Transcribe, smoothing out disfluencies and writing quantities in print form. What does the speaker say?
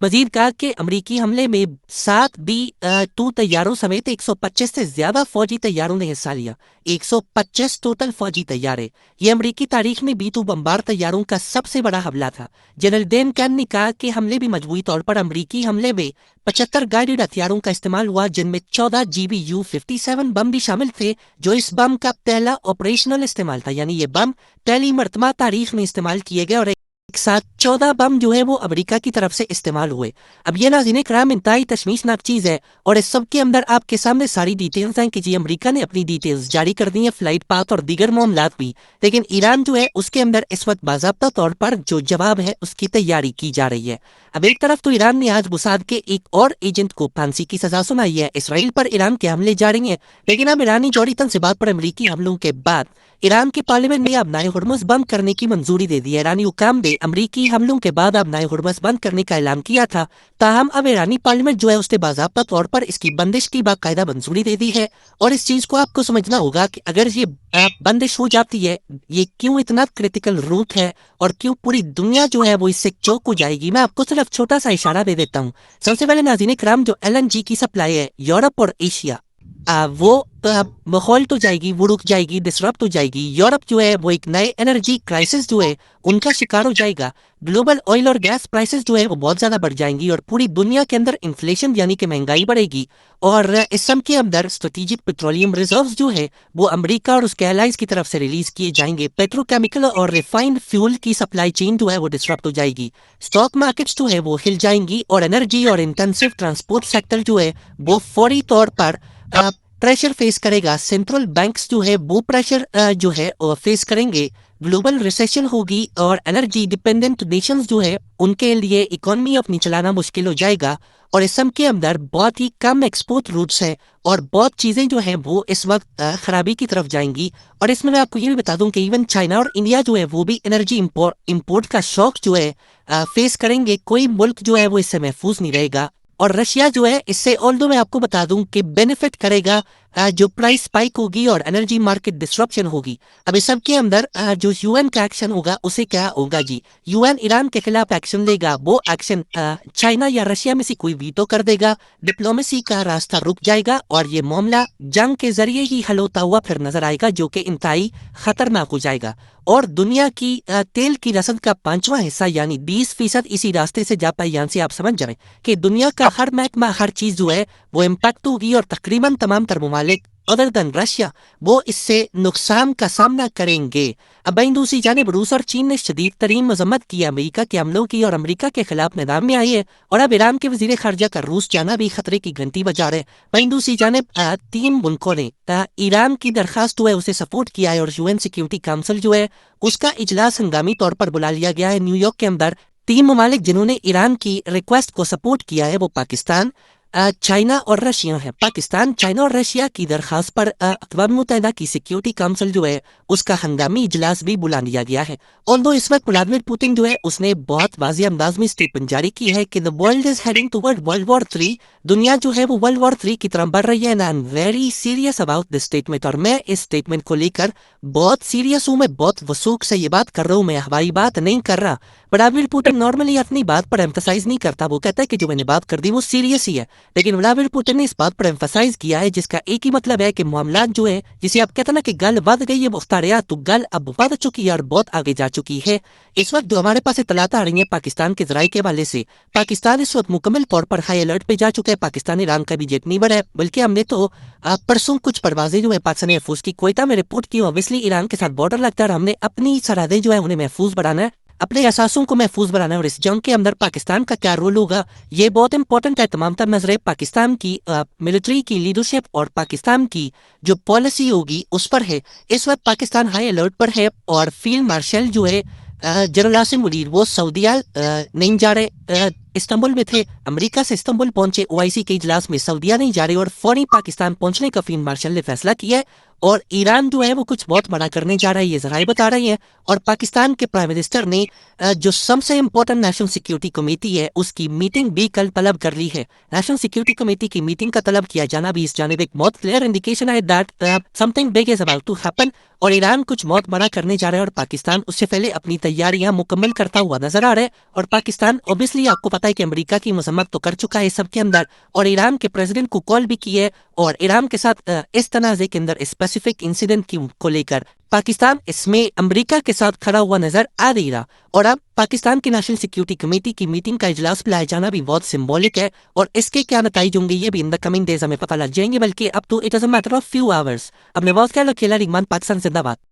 مزید کہا کہ امریکی حملے میں 7B-2 طیاروں سمیت 125 سے زیادہ فوجی طیاروں نے حصہ لیا۔ 125 ٹوٹل فوجی طیارے۔ یہ امریکی تاریخ میں B-2 بمبار طیاروں کا سب سے بڑا حملہ تھا۔ جنرل ڈین کین نے کہا کہ حملے بھی مجموعی طور پر امریکی حملے میں 75 گائیڈڈ ہتھیاروں کا استعمال ہوا، جن میں 14 GBU-57 بم بھی شامل تھے، جو اس بم کا پہلا آپریشنل استعمال تھا، یعنی یہ بم پہلی مرتبہ تاریخ میں استعمال کیے گئے اور ایک ساتھ 14 بم جو ہے وہ امریکہ کی طرف سے استعمال ہوئے۔ اب یہ ناظرین کرام انتہائی تشویشناک چیز ہے، اور اس سب کے اندر آپ کے سامنے ساری ڈیٹیلز ہیں کہ جی امریکہ نے اپنی ڈیٹیلز جاری کر دی ہیں، فلائٹ پاتھ اور دیگر معاملات بھی، لیکن ایران جو ہے اس کے اندر اس وقت باضابطہ طور پر جو جواب ہے اس کی تیاری کی جا رہی ہے۔ اب ایک طرف تو ایران نے آج موساد کے ایک اور ایجنٹ کو پھانسی کی سزا سنائی ہے، اسرائیل پر ایران کے حملے جاری ہیں، لیکن اب ایرانی جوہری تنصیبات پر امریکی حملوں کے بعد ایران کی پارلیمنٹ نے آبنائے ہرمز بند کرنے کی منظوری دے دی ہے۔ ایرانی حکام نے امریکی حملوں کے بعد آبنائے ہرمز بند کرنے کا اعلان کیا تھا، تاہم اب ایرانی پارلیمنٹ جو ہے اس نے باضابطہ طور پر اس کی بندش کی باقاعدہ منظوری دے دی ہے، اور اس چیز کو آپ کو سمجھنا ہوگا کہ اگر یہ بندش ہو جاتی ہے، یہ کیوں اتنا کریٹیکل روٹ ہے اور کیوں پوری دنیا جو ہے وہ اس سے چوک ہو جائے گی۔ میں آپ کو صرف چھوٹا سا اشارہ دے دیتا ہوں۔ سب سے پہلے ناظرین کرام، جو LNG کی سپلائی ہے یورپ اور ایشیا، وہ ماحول تو جائے گی، وہ رک جائے گی، ڈسرپٹ ہو جائے گی۔ یورپ جو ہے وہ ایک نئے انرجی کرائسس جو ہے ان کا شکار ہو جائے گا۔ گلوبل آئل اور گیس پرائسز جو ہے وہ بہت زیادہ بڑھ جائیں گی، اور پوری دنیا کے اندر انفلیشن یعنی کہ مہنگائی بڑھے گی، اور اس سم کے اندر اسٹریٹجک پیٹرولیم ریزروز جو ہے وہ امریکہ اور اس کے الائز کی طرف سے ریلیز کیے جائیں گے۔ پیٹرو کیمیکل اور ریفائنڈ فیول کی سپلائی چین جو ہے وہ ڈسرپٹ ہو جائے گی۔ اسٹاک مارکیٹس جو ہے وہ ہل جائیں گی، اور انرجی اور انٹینسو ٹرانسپورٹ سیکٹر جو ہے وہ فوری طور پر پریشر فیس کرے گا۔ سینٹرل بینکس جو ہے وہ پریشر جو ہے فیس کریں گے۔ گلوبل ریسیشن ہوگی، اور انرجی ڈیپینڈنٹ نیشنز جو ہے ان کے لیے اکانومی اپنی چلانا مشکل ہو جائے گا، اور اس سم کے اندر بہت ہی کم ایکسپورٹ روٹس ہیں، اور بہت چیزیں جو ہیں وہ اس وقت خرابی کی طرف جائیں گی۔ اور اس میں آپ کو یہ بھی بتا دوں کہ ایون چائنا اور انڈیا جو ہے وہ بھی انرجی امپورٹ کا شوق جو ہے فیس کریں گے۔ کوئی ملک جو ہے وہ اس سے محفوظ نہیں رہے گا، اور رشیا جو ہے اس سے آلدو میں آپ کو بتا دوں کہ بینیفٹ کرے گا جو پرائس سپائک ہوگی اور انرجی مارکیٹ ڈسرپشن ہوگی۔ اب اس سب کے اندر جو UN کا ایکشن ہوگا اسے کیا ہوگا جی؟ UN ایران کے خلاف ایکشن لے گا، وہ ایکشن چائنا یا رشیا میں سے کوئی ویٹو کر دے گا، ڈپلومیسی کا راستہ رک جائے گا، اور یہ معاملہ جنگ کے ذریعے ہی حل ہوتا ہوا پھر نظر آئے گا، جو کہ انتہائی خطرناک ہو جائے گا۔ اور دنیا کی تیل کی رسد کا 5واں حصہ یعنی 20% اسی راستے سے جا پائے۔ یہاں سے آپ سمجھ جائیں کہ دنیا کا ہر محکمہ، ہر چیز جو ہے وہ امپیکٹ ہوگی، اور تقریباً تمام تر ممالک ادر دن رشیا وہ اس سے نقصان کا سامنا کریں گے۔ اب دوسری جانب روس اور چین نے شدید ترین مذمت کی امریکہ کے حملوں کی، اور امریکہ کے خلاف میدان میں آئی ہے، اور اب ایران کے وزیر خارجہ کا روس جانا بھی خطرے کی گھنٹی بجا رہے ہیں۔ دوسری جانب 3 ملکوں نے ایران کی درخواست جو ہے اسے سپورٹ کیا ہے، اور UN سیکیورٹی کونسل جو ہے اس کا اجلاس ہنگامی طور پر بلا لیا گیا ہے نیو یارک کے اندر۔ 3 ممالک جنہوں نے ایران کی ریکویسٹ کو سپورٹ کیا ہے وہ پاکستان، چائنا اور رشیا ہے۔ پاکستان، چائنا اور رشیا کی درخواست پر اقوام متحدہ کی سیکیورٹی کونسل جو ہے اس کا ہنگامی اجلاس بھی بلا لیا گیا ہے۔ اور اس وقت ولادیمیر پوتن جو ہے اس نے بہت واضح انداز میں اسٹیٹمنٹ جاری کی ہے کہ the world is heading toward World War III، دنیا جو ہے وہ World War III کی طرف بڑھ رہی ہے۔ and I'm very serious about this statement، اور میں اس اسٹیٹمنٹ کو لے کر بہت سیریس ہوں، میں بہت وثوق سے یہ بات کر رہا ہوں، میں ہوائی بات نہیں کر رہا۔ ولادیمیر پوتن نارملی اپنی بات پر ایمفسائز نہیں کرتا، وہ کہتا ہے کہ جو میں نے بات کر دی وہ سیریس ہی ہے، لیکن ولادیمیر پوتن نے اس بات پر ایمفسائز کیا ہے جس کا ایک ہی مطلب ہے کہ معاملات جو ہے جسے آپ کہتے ہیں نا کہ گل ود گئی ہے مختاریات، تو گل اب ود چکی ہے اور بہت آگے جا چکی ہے۔ اس وقت جو ہمارے پاس اطلاعات آ رہی ہیں پاکستان کے ذرائع کے حوالے سے، پاکستان اس وقت مکمل طور پر ہائی الرٹ پہ جا چکا ہے۔ پاکستان ایران کا بھی جیٹ نہیں بڑھا ہے، بلکہ ہم نے تو پرسوں کچھ پروازیں جو ہے پاکستان محفوظ کی کوئٹہ میں رپورٹ کی، اوبیسلی ایران کے ساتھ بارڈر لگتا ہے، اور ہم نے اپنی سرحدیں جو ہے انہیں محفوظ بنانا ہے، اپنے اثاثوں کو محفوظ بنانا ہے، اور اس جنگ کے اندر پاکستان کا کیا رول ہوگا یہ بہت امپورٹنٹ ہے۔ تمام تر نظریں پاکستان کی ملٹری کی لیڈرشپ اور پاکستان کی جو پالیسی ہوگی اس پر ہے۔ اس وقت پاکستان ہائی الرٹ پر ہے، اور فیلڈ مارشل جو ہے جنرل عاصم منیر وہ سعودیہ نہیں جا رہے، استنبول میں تھے، امریکہ سے استنبول پہنچے OIC کے اجلاس میں، سعودیہ نہیں جا رہے، اور فوری پاکستان پہنچنے کا فیلڈ مارشل نے فیصلہ کیا ہے، اور ایران جو ہے وہ کچھ بہت بڑا کرنے جا رہا ہے، یہ ذرائع بتا رہی ہیں. اور پاکستان کے پرائم منسٹر نے جو سب سے امپورٹنٹ نیشنل سیکیورٹی کمیٹی ہے اس کی میٹنگ بھی کل طلب کر لی ہے. نیشنل سیکیورٹی کمیٹی کی میٹنگ کا طلب کیا جانا بھی اس جانب ایک بہت کلیئر انڈیکیشن ہے that something big is about to happen, اور ایران کچھ بہت بڑا کرنے جا رہا ہے اور پاکستان اس سے پہلے اپنی تیاریاں مکمل کرتا ہوا نظر آ رہا ہے. اور پاکستان اوبیسلی آپ کو پتا ہے کہ امریکہ کی مذمت تو کر چکا ہے سب کے اندر، اور ایران کے پریزیڈنٹ کو کال بھی کی ہے، اور ایران کے ساتھ اس تنازع کے اندر اسپیسیفک انسیڈنٹ کو لے کر پاکستان اس میں امریکہ کے ساتھ کھڑا ہوا نظر آ نہیں رہا. اور اب پاکستان کی نیشنل سیکیورٹی کمیٹی کی میٹنگ کا اجلاس بلایا جانا بھی بہت سمبولک ہے، اور اس کے کیا نتائج ہوں گے یہ بھی ان دا کمنگ ڈیز ہمیں پتہ لگ جائیں گے، بلکہ اب تو it is a matter of few hours. اب نواز کہہ لو کھیلا رحمان، پاکستان زندہ باد.